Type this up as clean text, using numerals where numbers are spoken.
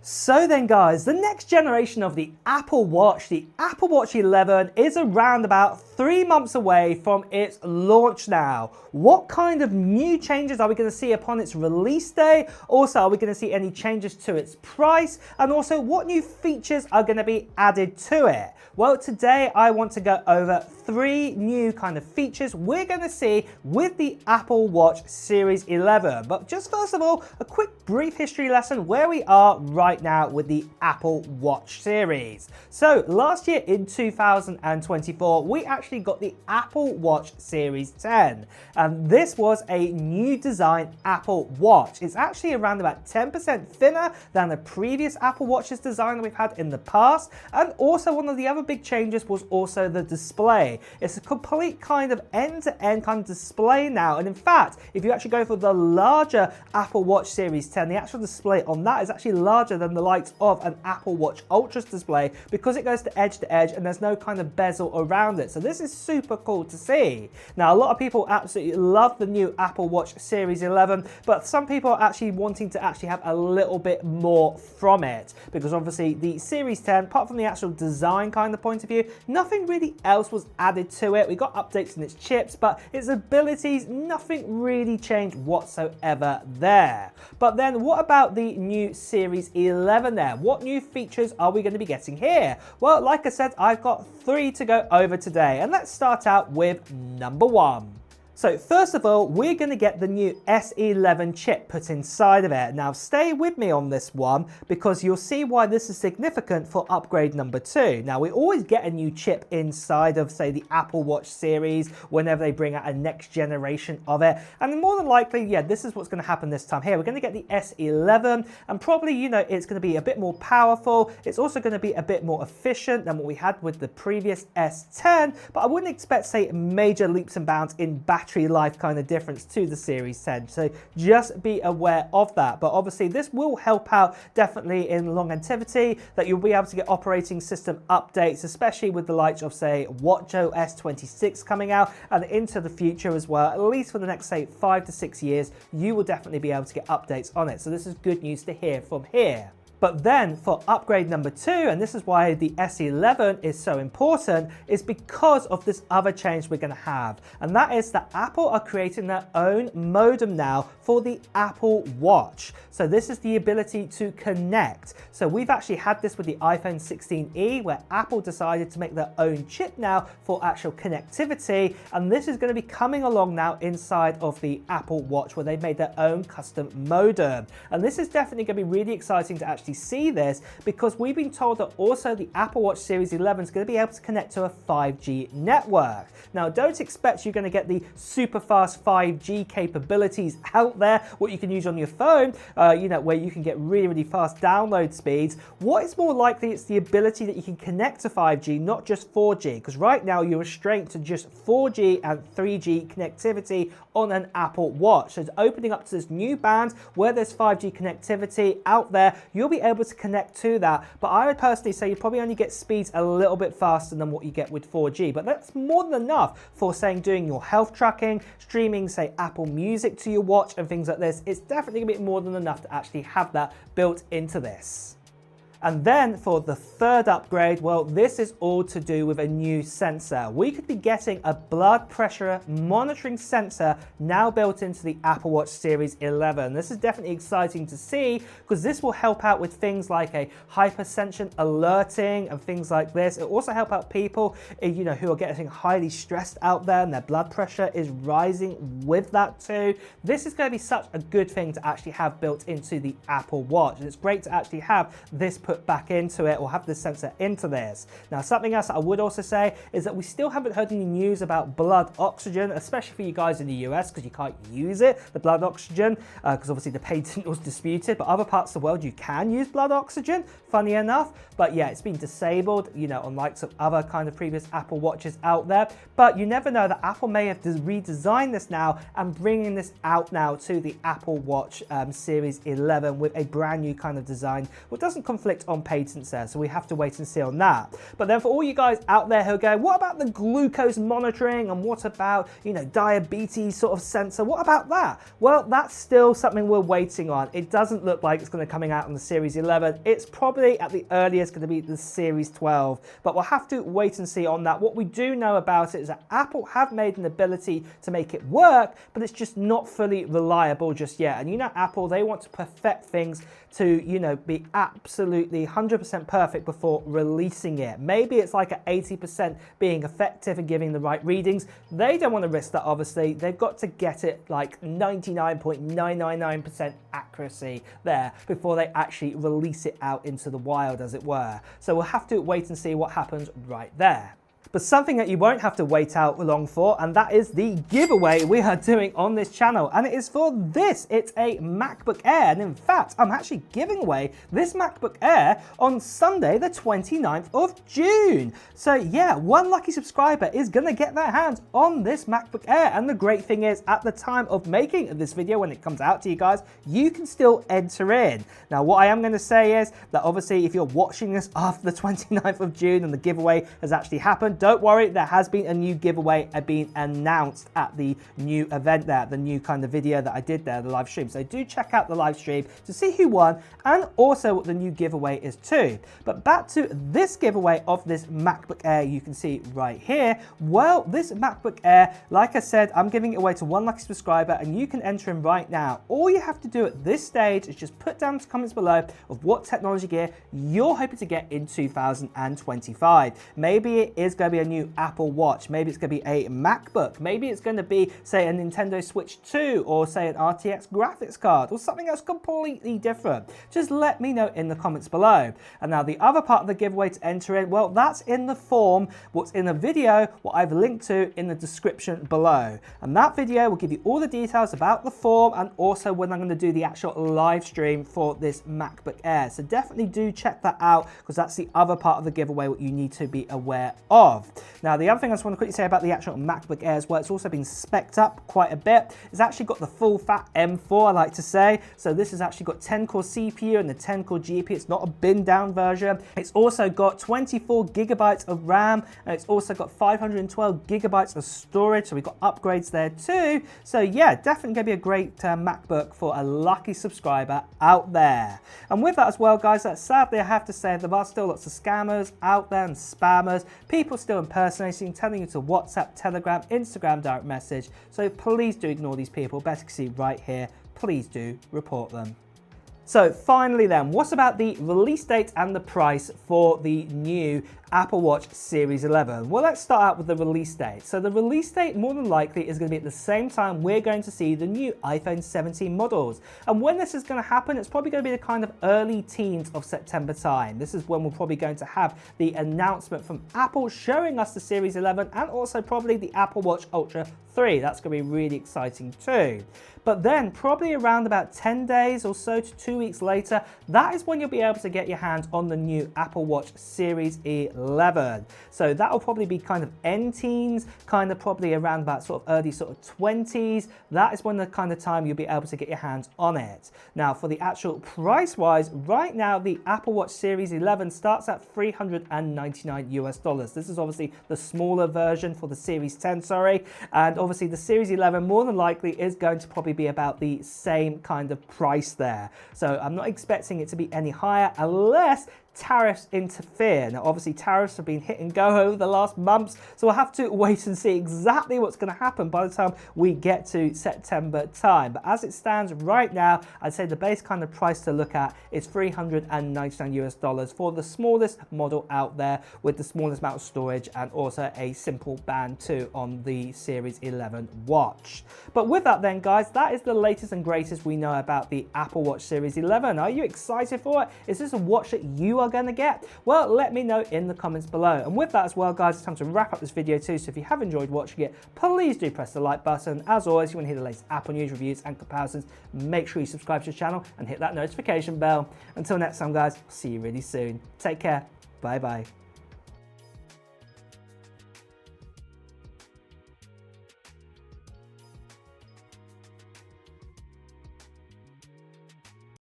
So then guys, the next generation of the Apple Watch 11, is around about 3 months away from its launch now. What kind of new changes are we going to see upon its release day? Also, are we going to see any changes to its price? And also, what new features are going to be added to it? Well, today I want to go over 3 new kind of features we're going to see with the Apple Watch Series 11. But just first of all, a quick brief history lesson where we are right now with the Apple Watch series. So last year in 2024, we actually got the Apple Watch Series 10. And this was a new design Apple Watch. It's actually around about 10% thinner than the previous Apple Watch's design that we've had in the past. And also one of the other big changes was also the display. It's a complete kind of end-to-end kind of display now. And in fact, if you actually go for the larger Apple Watch Series 10, the actual display on that is actually larger than the likes of an Apple Watch Ultra's display because it goes to edge and there's no kind of bezel around it. So this is super cool to see. Now, a lot of people absolutely love the new Apple Watch Series 11, but some people are actually wanting to actually have a little bit more from it because obviously the Series 10, apart from the actual design kind of point of view, nothing really else was added to it. We got updates in its chips, but its abilities, nothing really changed whatsoever there. But then what about the new Series 11 there? What new features are we going to be getting here? Well, like I said, I've got 3 to go over today, and let's start out with number 1. So first of all, we're going to get the new S11 chip put inside of it. Now stay with me on this one because you'll see why this is significant for upgrade number 2. Now we always get a new chip inside of, say, the Apple Watch series whenever they bring out a next generation of it. And more than likely, yeah, this is what's going to happen this time here. We're going to get the S11 and probably, you know, it's going to be a bit more powerful. It's also going to be a bit more efficient than what we had with the previous S10, but I wouldn't expect, say, major leaps and bounds in battery life kind of difference to the Series 10. So just be aware of that. But obviously this will help out definitely in longevity, that you'll be able to get operating system updates, especially with the likes of, say, watchOS 26 coming out and into the future as well. At least for the next, say, 5 to 6 years, you will definitely be able to get updates on it. So this is good news to hear from here. But then for upgrade number 2, and this is why the S11 is so important, is because of this other change we're going to have. And that is that Apple are creating their own modem now for the Apple Watch. So this is the ability to connect. So we've actually had this with the iPhone 16e where Apple decided to make their own chip now for actual connectivity. And this is going to be coming along now inside of the Apple Watch where they've made their own custom modem. And this is definitely going to be really exciting to actually see this because we've been told that also the Apple Watch Series 11 is going to be able to connect to a 5G network. Now, don't expect you're going to get the super fast 5G capabilities out there, what you can use on your phone, you know, where you can get really, really fast download speeds. What is more likely, it's the ability that you can connect to 5G, not just 4G, because right now you're restrained to just 4G and 3G connectivity on an Apple Watch. So it's opening up to this new band where there's 5G connectivity out there. You'll be able to connect to that, but I would personally say you probably only get speeds a little bit faster than what you get with 4G, but that's more than enough for, saying, doing your health tracking, streaming, say, Apple Music to your watch and things like this. It's definitely gonna be more than enough to actually have that built into this. And then for the third upgrade, well, this is all to do with a new sensor. We could be getting a blood pressure monitoring sensor now built into the Apple Watch Series 11. This is definitely exciting to see because this will help out with things like a hypertension alerting and things like this. It will also help out people, you know, who are getting highly stressed out there and their blood pressure is rising with that too. This is going to be such a good thing to actually have built into the Apple Watch. And it's great to actually have this put back into it or have this sensor into this. Now, something else that I would also say is that we still haven't heard any news about blood oxygen, especially for you guys in the US because you can't use it, the blood oxygen, because obviously the patent was disputed, but other parts of the world you can use blood oxygen, funny enough. But yeah, it's been disabled, you know, on likes of other kind of previous Apple Watches out there. But you never know, that Apple may have redesigned this now and bringing this out now to the Apple Watch Series 11 with a brand new kind of design, which doesn't conflict strict on patents there, so we have to wait and see on that. But then for all you guys out there who go, what about the glucose monitoring, and what about, you know, diabetes sort of sensor? What about that? Well, that's still something we're waiting on. It doesn't look like it's going to be coming out on the Series 11. It's probably at the earliest going to be the Series 12, but we'll have to wait and see on that. What we do know about it is that Apple have made an ability to make it work, but it's just not fully reliable just yet. And you know, Apple, they want to perfect things to, you know, be absolutely 100% perfect before releasing it. Maybe it's like at 80% being effective and giving the right readings. They don't want to risk that, obviously. They've got to get it like 99.999% accuracy there before they actually release it out into the wild, as it were. So we'll have to wait and see what happens right there. But something that you won't have to wait out long for, and that is the giveaway we are doing on this channel. And it is for this. It's a MacBook Air. And in fact, I'm actually giving away this MacBook Air on Sunday, the 29th of June. So yeah, one lucky subscriber is going to get their hands on this MacBook Air. And the great thing is, at the time of making this video, when it comes out to you guys, you can still enter in. Now, what I am going to say is that obviously, if you're watching this after the 29th of June and the giveaway has actually happened, don't worry, there has been a new giveaway being announced at the new event there, the new kind of video that I did there, the live stream. So do check out the live stream to see who won and also what the new giveaway is too. But back to this giveaway of this MacBook Air, you can see right here. Well, this MacBook Air, like I said, I'm giving it away to one lucky subscriber and you can enter in right now. All you have to do at this stage is just put down some comments below of what technology gear you're hoping to get in 2025. Maybe it is going to be a new Apple Watch, maybe it's going to be a MacBook, maybe it's going to be, say, a Nintendo Switch 2, or say an RTX graphics card, or something else completely different. Just let me know in the comments below. And now the other part of the giveaway to enter in, well, that's in the form, what's in the video, what I've linked to in the description below. And that video will give you all the details about the form and also when I'm going to do the actual live stream for this MacBook Air. So definitely do check that out, because that's the other part of the giveaway what you need to be aware of. Now, the other thing I just want to quickly say about the actual MacBook Air as well, it's also been spec'd up quite a bit. It's actually got the full fat M4, I like to say. So this has actually got 10-core CPU and the 10-core GPU. It's not a bin-down version. It's also got 24 gigabytes of RAM, and it's also got 512 gigabytes of storage. So we've got upgrades there too. So yeah, definitely going to be a great MacBook for a lucky subscriber out there. And with that as well, guys, sadly I have to say there are still lots of scammers out there and spammers. People still impersonating, telling you to WhatsApp, Telegram, Instagram direct message. So please do ignore these people. Better see right here. Please do report them. So finally then, what about the release date and the price for the new Apple Watch Series 11? Well, let's start out with the release date. So the release date more than likely is going to be at the same time we're going to see the new iPhone 17 models. And when this is going to happen, it's probably going to be the kind of early teens of September time. This is when we're probably going to have the announcement from Apple showing us the Series 11 and also probably the Apple Watch Ultra 3. That's going to be really exciting too. But then probably around about 10 days or so to 2 weeks later, that is when you'll be able to get your hands on the new Apple Watch Series 11. So that will probably be kind of end teens, kind of probably around about sort of early sort of 20s. That is when the kind of time you'll be able to get your hands on it. Now for the actual price wise, right now the Apple Watch Series 11 starts at $399 US. This is obviously the smaller version for the Series 10, sorry. And obviously the Series 11 more than likely is going to probably be about the same kind of price there. So I'm not expecting it to be any higher unless tariffs interfere. Now obviously tariffs have been hit and go over the last months, so we'll have to wait and see exactly what's going to happen by the time we get to September time. But as it stands right now, I'd say the base kind of price to look at is $399 US for the smallest model out there with the smallest amount of storage and also a simple band too on the Series 11 watch. But with that then guys, that is the latest and greatest we know about the Apple Watch Series 11. Are you excited for it? Is this a watch that you are going to get? Well, let me know in the comments below. And with that as well guys, it's time to wrap up this video too. So if you have enjoyed watching it, please do press the like button. As always, if you want to hear the latest Apple news, reviews and comparisons, make sure you subscribe to the channel and hit that notification bell. Until next time guys, I'll see you really soon. Take care. Bye bye.